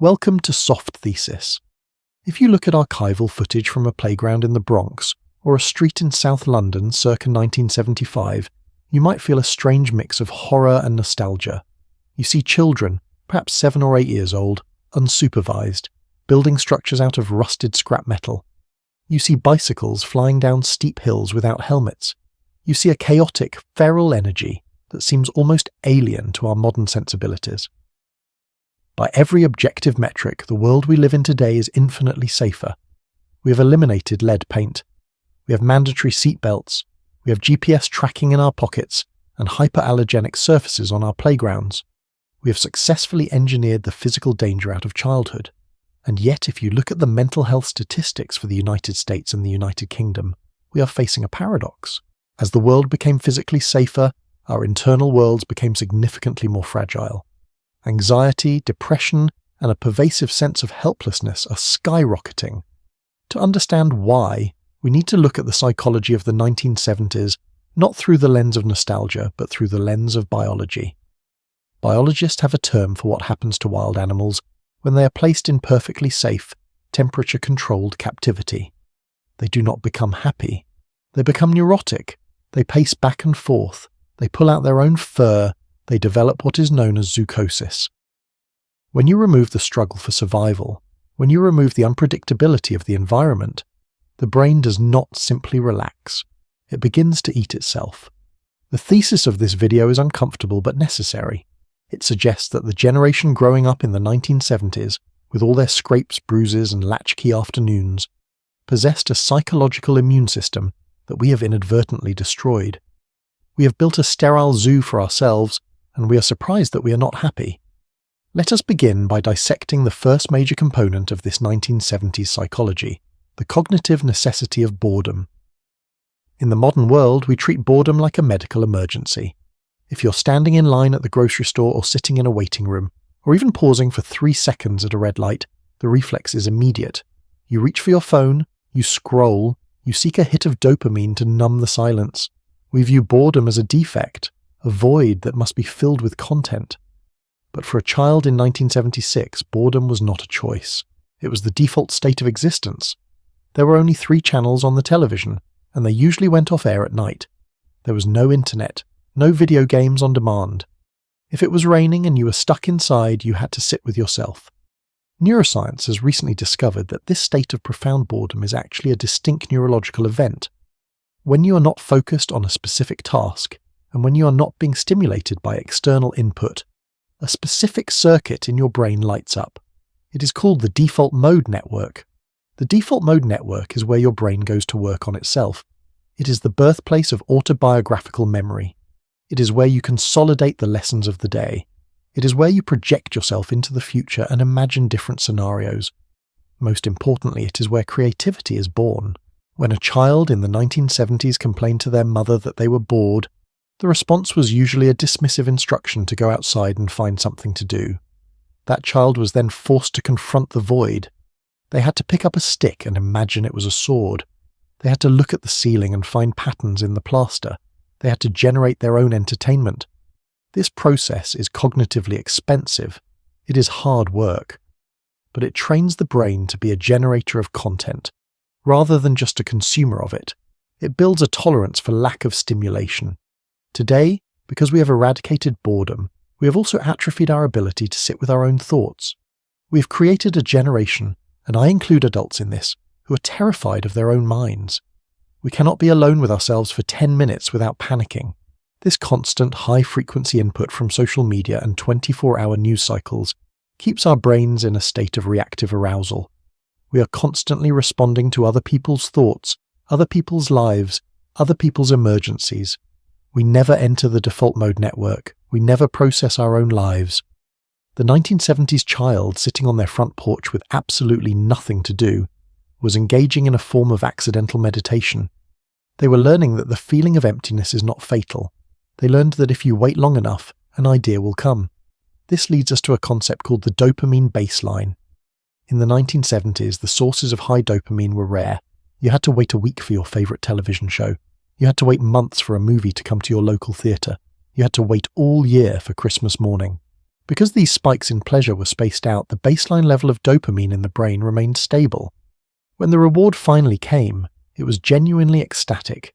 Welcome to Soft Thesis. If you look at archival footage from a playground in the Bronx or a street in South London circa 1975, you might feel a strange mix of horror and nostalgia. You see children, perhaps 7 or 8 years old, unsupervised, building structures out of rusted scrap metal. You see bicycles flying down steep hills without helmets. You see a chaotic, feral energy that seems almost alien to our modern sensibilities. By every objective metric, the world we live in today is infinitely safer. We have eliminated lead paint. We have mandatory seatbelts. We have GPS tracking in our pockets and hyperallergenic surfaces on our playgrounds. We have successfully engineered the physical danger out of childhood. And yet, if you look at the mental health statistics for the United States and the United Kingdom, we are facing a paradox. As the world became physically safer, our internal worlds became significantly more fragile. Anxiety, depression, and a pervasive sense of helplessness are skyrocketing. To understand why, we need to look at the psychology of the 1970s, not through the lens of nostalgia, but through the lens of biology. Biologists have a term for what happens to wild animals when they are placed in perfectly safe, temperature-controlled captivity. They do not become happy. They become neurotic. They pace back and forth. They pull out their own fur. They develop what is known as zoochosis. When you remove the struggle for survival, when you remove the unpredictability of the environment, the brain does not simply relax. It begins to eat itself. The thesis of this video is uncomfortable but necessary. It suggests that the generation growing up in the 1970s, with all their scrapes, bruises, and latchkey afternoons, possessed a psychological immune system that we have inadvertently destroyed. We have built a sterile zoo for ourselves, and we are surprised that we are not happy. Let us begin by dissecting the first major component of this 1970s psychology, the cognitive necessity of boredom. In the modern world, we treat boredom like a medical emergency. If you're standing in line at the grocery store or sitting in a waiting room, or even pausing for 3 seconds at a red light, the reflex is immediate. You reach for your phone, you scroll, you seek a hit of dopamine to numb the silence. We view boredom as a defect, a void that must be filled with content. But for a child in 1976, boredom was not a choice. It was the default state of existence. There were only 3 channels on the television, and they usually went off air at night. There was no internet, no video games on demand. If it was raining and you were stuck inside, you had to sit with yourself. Neuroscience has recently discovered that this state of profound boredom is actually a distinct neurological event. When you are not focused on a specific task, and when you are not being stimulated by external input, a specific circuit in your brain lights up. It is called the default mode network. The default mode network is where your brain goes to work on itself. It is the birthplace of autobiographical memory. It is where you consolidate the lessons of the day. It is where you project yourself into the future and imagine different scenarios. Most importantly, it is where creativity is born. When a child in the 1970s complained to their mother that they were bored, the response was usually a dismissive instruction to go outside and find something to do. That child was then forced to confront the void. They had to pick up a stick and imagine it was a sword. They had to look at the ceiling and find patterns in the plaster. They had to generate their own entertainment. This process is cognitively expensive. It is hard work. But it trains the brain to be a generator of content, rather than just a consumer of it. It builds a tolerance for lack of stimulation. Today, because we have eradicated boredom, we have also atrophied our ability to sit with our own thoughts. We have created a generation, and I include adults in this, who are terrified of their own minds. We cannot be alone with ourselves for 10 minutes without panicking. This constant high-frequency input from social media and 24-hour news cycles keeps our brains in a state of reactive arousal. We are constantly responding to other people's thoughts, other people's lives, other people's emergencies. We never enter the default mode network. We never process our own lives. The 1970s child sitting on their front porch with absolutely nothing to do was engaging in a form of accidental meditation. They were learning that the feeling of emptiness is not fatal. They learned that if you wait long enough, an idea will come. This leads us to a concept called the dopamine baseline. In the 1970s, the sources of high dopamine were rare. You had to wait a week for your favorite television show. You had to wait months for a movie to come to your local theatre. You had to wait all year for Christmas morning. Because these spikes in pleasure were spaced out, the baseline level of dopamine in the brain remained stable. When the reward finally came, it was genuinely ecstatic.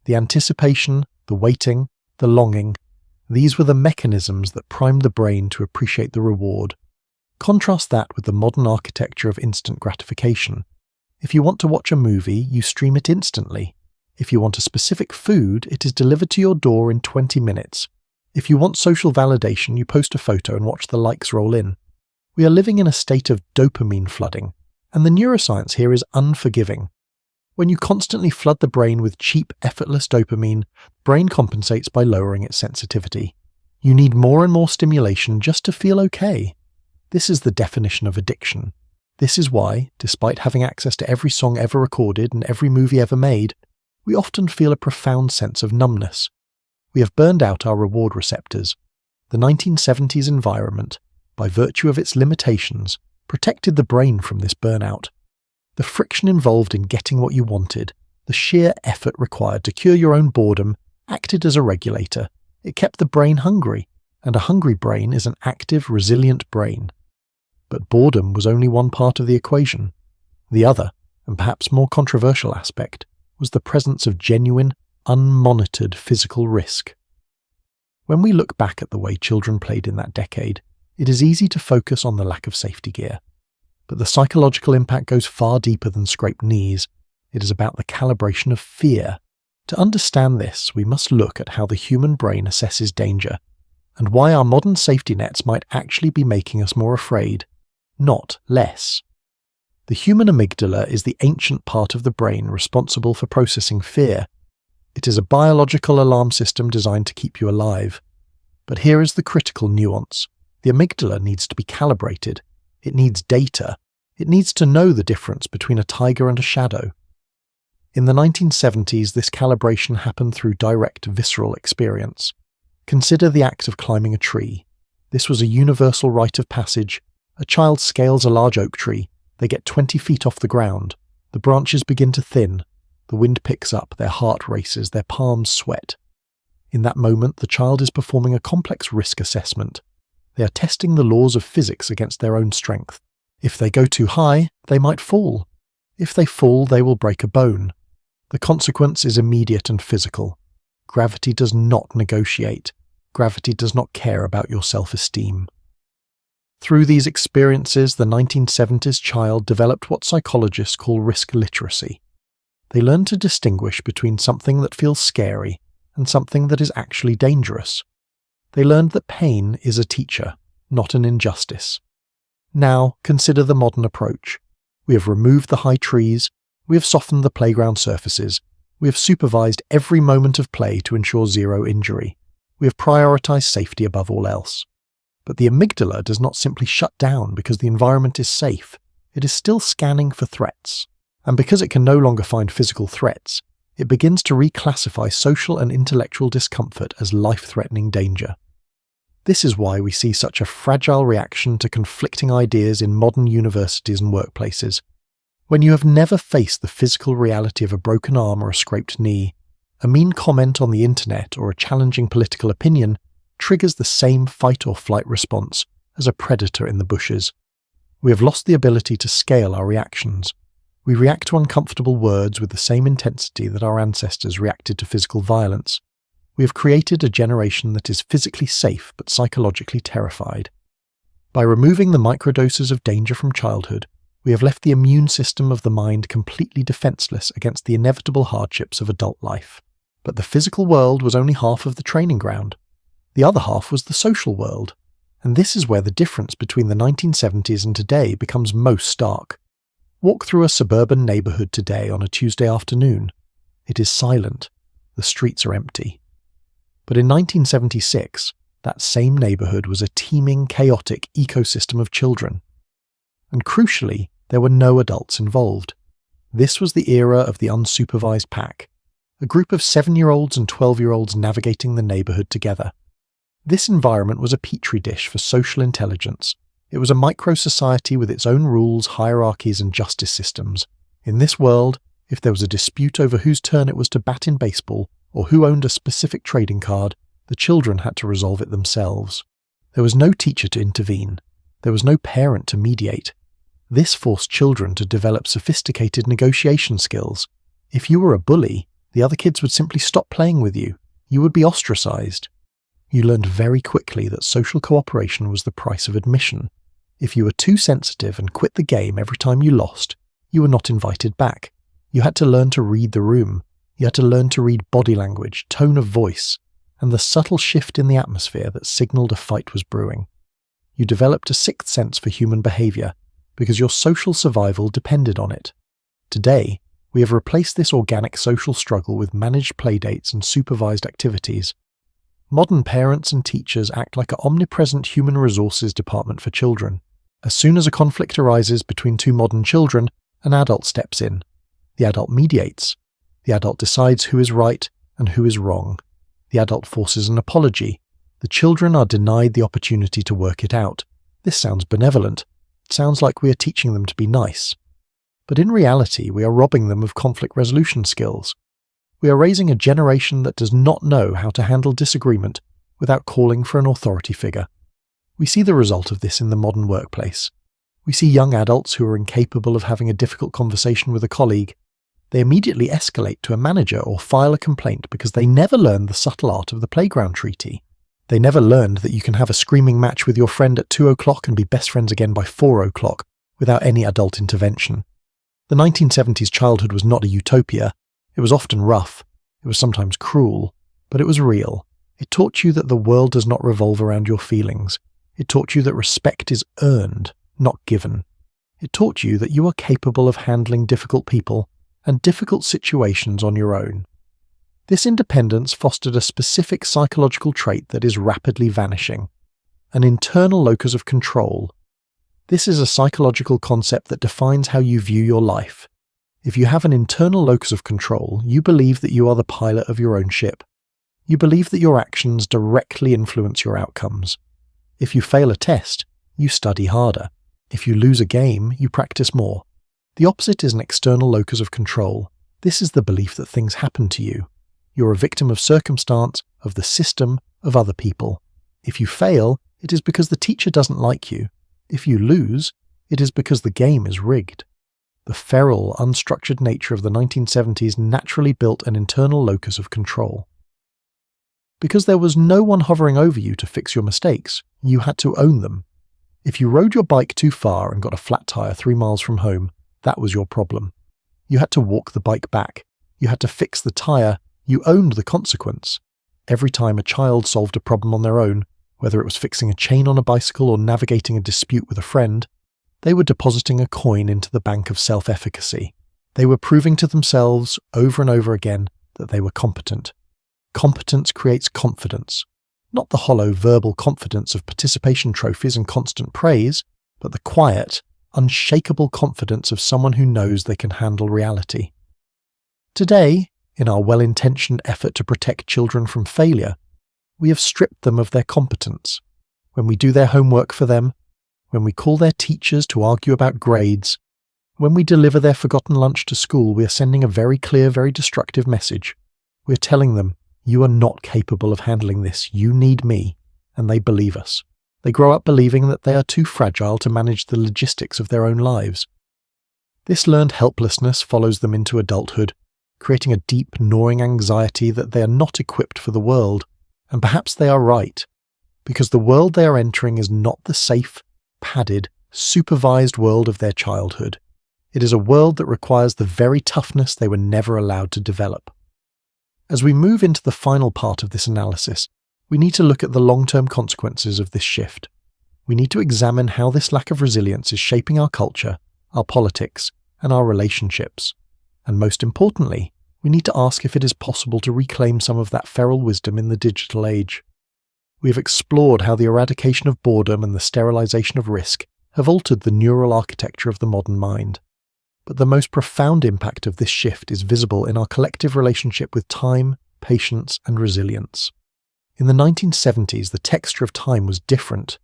The anticipation, the waiting, the longing, these were the mechanisms that primed the brain to appreciate the reward. Contrast that with the modern architecture of instant gratification. If you want to watch a movie, you stream it instantly. If you want a specific food, it is delivered to your door in 20 minutes. If you want social validation, you post a photo and watch the likes roll in. We are living in a state of dopamine flooding, and the neuroscience here is unforgiving. When you constantly flood the brain with cheap, effortless dopamine, the brain compensates by lowering its sensitivity. You need more and more stimulation just to feel okay. This is the definition of addiction. This is why, despite having access to every song ever recorded and every movie ever made, we often feel a profound sense of numbness. We have burned out our reward receptors. The 1970s environment, by virtue of its limitations, protected the brain from this burnout. The friction involved in getting what you wanted, the sheer effort required to cure your own boredom, acted as a regulator. It kept the brain hungry, and a hungry brain is an active, resilient brain. But boredom was only one part of the equation. The other, and perhaps more controversial aspect, was the presence of genuine, unmonitored physical risk. When we look back at the way children played in that decade, it is easy to focus on the lack of safety gear. But the psychological impact goes far deeper than scraped knees. It is about the calibration of fear. To understand this, we must look at how the human brain assesses danger, and why our modern safety nets might actually be making us more afraid, not less. The human amygdala is the ancient part of the brain responsible for processing fear. It is a biological alarm system designed to keep you alive. But here is the critical nuance. The amygdala needs to be calibrated. It needs data. It needs to know the difference between a tiger and a shadow. In the 1970s, this calibration happened through direct visceral experience. Consider the act of climbing a tree. This was a universal rite of passage. A child scales a large oak tree. They get 20 feet off the ground. The branches begin to thin. The wind picks up, their heart races, their palms sweat. In that moment, the child is performing a complex risk assessment. They are testing the laws of physics against their own strength. If they go too high, they might fall. If they fall, they will break a bone. The consequence is immediate and physical. Gravity does not negotiate. Gravity does not care about your self-esteem. Through these experiences, the 1970s child developed what psychologists call risk literacy. They learn to distinguish between something that feels scary and something that is actually dangerous. They learned that pain is a teacher, not an injustice. Now, consider the modern approach. We have removed the high trees, we have softened the playground surfaces, we have supervised every moment of play to ensure zero injury. We have prioritized safety above all else. But the amygdala does not simply shut down because the environment is safe. It is still scanning for threats. And because it can no longer find physical threats, it begins to reclassify social and intellectual discomfort as life-threatening danger. This is why we see such a fragile reaction to conflicting ideas in modern universities and workplaces. When you have never faced the physical reality of a broken arm or a scraped knee, a mean comment on the internet or a challenging political opinion triggers the same fight-or-flight response as a predator in the bushes. We have lost the ability to scale our reactions. We react to uncomfortable words with the same intensity that our ancestors reacted to physical violence. We have created a generation that is physically safe but psychologically terrified. By removing the microdoses of danger from childhood, we have left the immune system of the mind completely defenseless against the inevitable hardships of adult life. But the physical world was only half of the training ground. The other half was the social world. And this is where the difference between the 1970s and today becomes most stark. Walk through a suburban neighborhood today on a Tuesday afternoon. It is silent. The streets are empty. But in 1976, that same neighborhood was a teeming, chaotic ecosystem of children. And crucially, there were no adults involved. This was the era of the unsupervised pack, a group of 7-year-olds and 12-year-olds navigating the neighborhood together. This environment was a petri dish for social intelligence. It was a micro-society with its own rules, hierarchies, and justice systems. In this world, if there was a dispute over whose turn it was to bat in baseball, or who owned a specific trading card, the children had to resolve it themselves. There was no teacher to intervene. There was no parent to mediate. This forced children to develop sophisticated negotiation skills. If you were a bully, the other kids would simply stop playing with you. You would be ostracized. You learned very quickly that social cooperation was the price of admission. If you were too sensitive and quit the game every time you lost, you were not invited back. You had to learn to read the room. You had to learn to read body language, tone of voice, and the subtle shift in the atmosphere that signaled a fight was brewing. You developed a sixth sense for human behavior because your social survival depended on it. Today, we have replaced this organic social struggle with managed playdates and supervised activities. Modern parents and teachers act like an omnipresent human resources department for children. As soon as a conflict arises between two modern children, an adult steps in. The adult mediates. The adult decides who is right and who is wrong. The adult forces an apology. The children are denied the opportunity to work it out. This sounds benevolent. It sounds like we are teaching them to be nice. But in reality, we are robbing them of conflict resolution skills. We are raising a generation that does not know how to handle disagreement without calling for an authority figure. We see the result of this in the modern workplace. We see young adults who are incapable of having a difficult conversation with a colleague. They immediately escalate to a manager or file a complaint because they never learned the subtle art of the playground treaty. They never learned that you can have a screaming match with your friend at 2 o'clock and be best friends again by 4 o'clock without any adult intervention. The 1970s childhood was not a utopia. It was often rough. It was sometimes cruel, but it was real. It taught you that the world does not revolve around your feelings. It taught you that respect is earned, not given. It taught you that you are capable of handling difficult people and difficult situations on your own. This independence fostered a specific psychological trait that is rapidly vanishing: an internal locus of control. This is a psychological concept that defines how you view your life. If you have an internal locus of control, you believe that you are the pilot of your own ship. You believe that your actions directly influence your outcomes. If you fail a test, you study harder. If you lose a game, you practice more. The opposite is an external locus of control. This is the belief that things happen to you. You're a victim of circumstance, of the system, of other people. If you fail, it is because the teacher doesn't like you. If you lose, it is because the game is rigged. The feral, unstructured nature of the 1970s naturally built an internal locus of control. Because there was no one hovering over you to fix your mistakes, you had to own them. If you rode your bike too far and got a flat tire 3 miles from home, that was your problem. You had to walk the bike back. You had to fix the tire. You owned the consequence. Every time a child solved a problem on their own, whether it was fixing a chain on a bicycle or navigating a dispute with a friend, they were depositing a coin into the bank of self-efficacy. They were proving to themselves over and over again that they were competent. Competence creates confidence. Not the hollow verbal confidence of participation trophies and constant praise, but the quiet, unshakable confidence of someone who knows they can handle reality. Today, in our well-intentioned effort to protect children from failure, we have stripped them of their competence. When we do their homework for them, when we call their teachers to argue about grades, when we deliver their forgotten lunch to school, we are sending a very clear, very destructive message. We are telling them, you are not capable of handling this, you need me, and they believe us. They grow up believing that they are too fragile to manage the logistics of their own lives. This learned helplessness follows them into adulthood, creating a deep, gnawing anxiety that they are not equipped for the world. And perhaps they are right, because the world they are entering is not the safe, padded, supervised world of their childhood. It is a world that requires the very toughness they were never allowed to develop. As we move into the final part of this analysis, we need to look at the long-term consequences of this shift. We need to examine how this lack of resilience is shaping our culture, our politics, and our relationships. And most importantly, we need to ask if it is possible to reclaim some of that feral wisdom in the digital age. We have explored how the eradication of boredom and the sterilization of risk have altered the neural architecture of the modern mind. But the most profound impact of this shift is visible in our collective relationship with time, patience, and resilience. In the 1970s, the texture of time was different.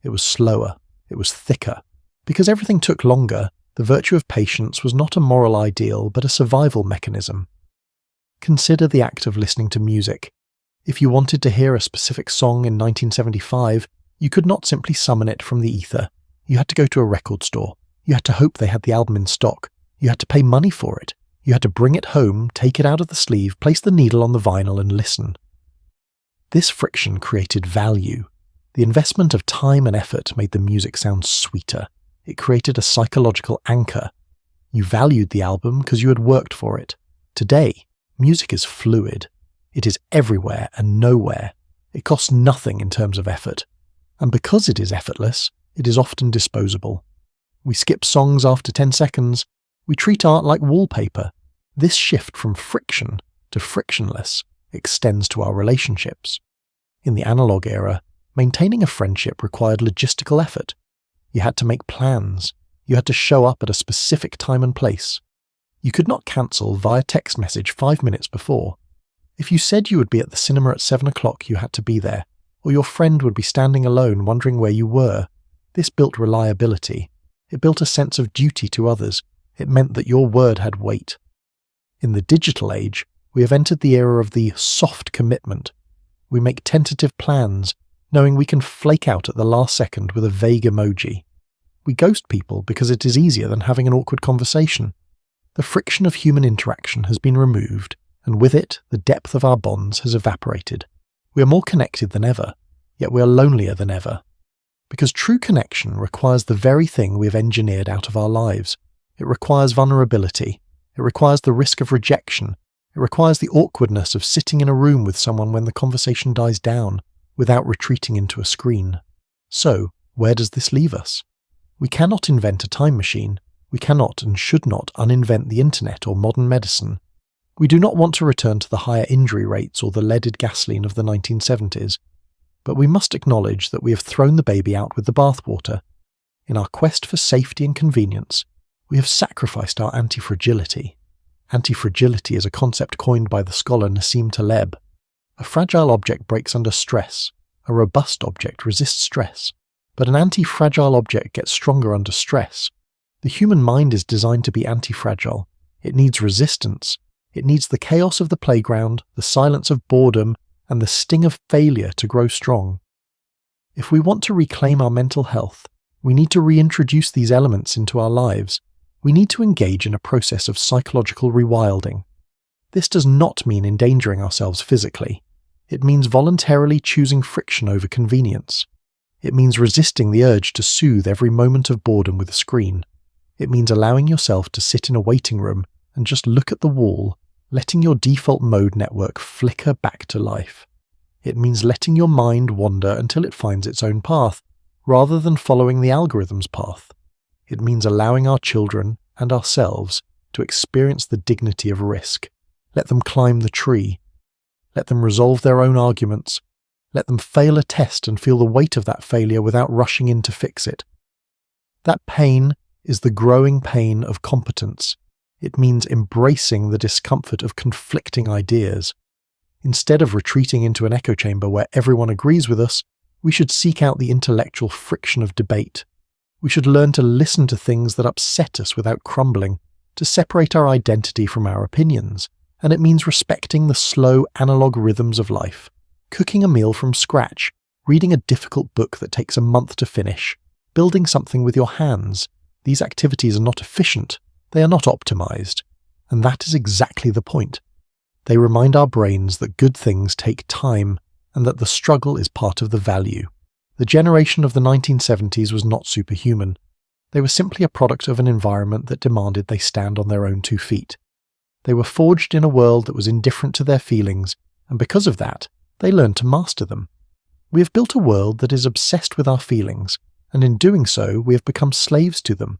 It was slower. It was thicker. Because everything took longer, the virtue of patience was not a moral ideal, but a survival mechanism. Consider the act of listening to music. If you wanted to hear a specific song in 1975, You could not simply summon it from the ether. You had to go to a record store. You had to hope they had the album in stock. You had to pay money for it. You had to bring it home, take it out of the sleeve, place the needle on the vinyl and listen. This friction created value. The investment of time and effort made the music sound sweeter. It created a psychological anchor. You valued the album because you had worked for it. Today, music is fluid. It is everywhere and nowhere. It costs nothing in terms of effort. And because it is effortless, it is often disposable. We skip songs after 10 seconds. We treat art like wallpaper. This shift from friction to frictionless extends to our relationships. In the analog era, maintaining a friendship required logistical effort. You had to make plans. You had to show up at a specific time and place. You could not cancel via text message 5 minutes before. If you said you would be at the cinema at 7 o'clock, you had to be there, or your friend would be standing alone wondering where you were. This built reliability. It built a sense of duty to others. It meant that your word had weight. In the digital age, we have entered the era of the soft commitment. We make tentative plans, knowing we can flake out at the last second with a vague emoji. We ghost people because it is easier than having an awkward conversation. The friction of human interaction has been removed, and with it, the depth of our bonds has evaporated. We are more connected than ever, yet we are lonelier than ever. Because true connection requires the very thing we have engineered out of our lives. It requires vulnerability. It requires the risk of rejection. It requires the awkwardness of sitting in a room with someone when the conversation dies down, without retreating into a screen. So, where does this leave us? We cannot invent a time machine. We cannot and should not uninvent the internet or modern medicine. We do not want to return to the higher injury rates or the leaded gasoline of the 1970s. But we must acknowledge that we have thrown the baby out with the bathwater. In our quest for safety and convenience, we have sacrificed our antifragility. Antifragility is a concept coined by the scholar Nassim Taleb. A fragile object breaks under stress. A robust object resists stress. But an anti-fragile object gets stronger under stress. The human mind is designed to be anti-fragile. It needs resistance. It needs the chaos of the playground, the silence of boredom, and the sting of failure to grow strong. If we want to reclaim our mental health, we need to reintroduce these elements into our lives. We need to engage in a process of psychological rewilding. This does not mean endangering ourselves physically. It means voluntarily choosing friction over convenience. It means resisting the urge to soothe every moment of boredom with a screen. It means allowing yourself to sit in a waiting room and just look at the wall, letting your default mode network flicker back to life. It means letting your mind wander until it finds its own path, rather than following the algorithm's path. It means allowing our children and ourselves to experience the dignity of risk. Let them climb the tree. Let them resolve their own arguments. Let them fail a test and feel the weight of that failure without rushing in to fix it. That pain is the growing pain of competence. It means embracing the discomfort of conflicting ideas. Instead of retreating into an echo chamber where everyone agrees with us, we should seek out the intellectual friction of debate. We should learn to listen to things that upset us without crumbling, to separate our identity from our opinions, and it means respecting the slow analog rhythms of life. Cooking a meal from scratch, reading a difficult book that takes a month to finish, building something with your hands. These activities are not efficient. They are not optimized, and that is exactly the point. They remind our brains that good things take time and that the struggle is part of the value. The generation of the 1970s was not superhuman. They were simply a product of an environment that demanded they stand on their own 2 feet. They were forged in a world that was indifferent to their feelings, and because of that, they learned to master them. We have built a world that is obsessed with our feelings, and in doing so, we have become slaves to them.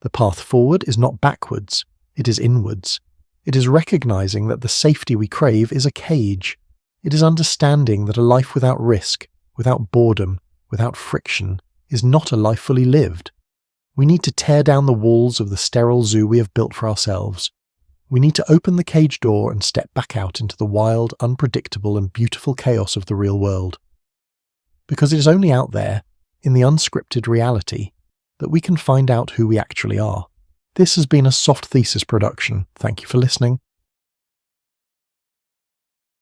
The path forward is not backwards, it is inwards. It is recognizing that the safety we crave is a cage. It is understanding that a life without risk, without boredom, without friction, is not a life fully lived. We need to tear down the walls of the sterile zoo we have built for ourselves. We need to open the cage door and step back out into the wild, unpredictable and beautiful chaos of the real world. Because it is only out there, in the unscripted reality, that we can find out who we actually are. This has been a Soft Thesis production. Thank you for listening.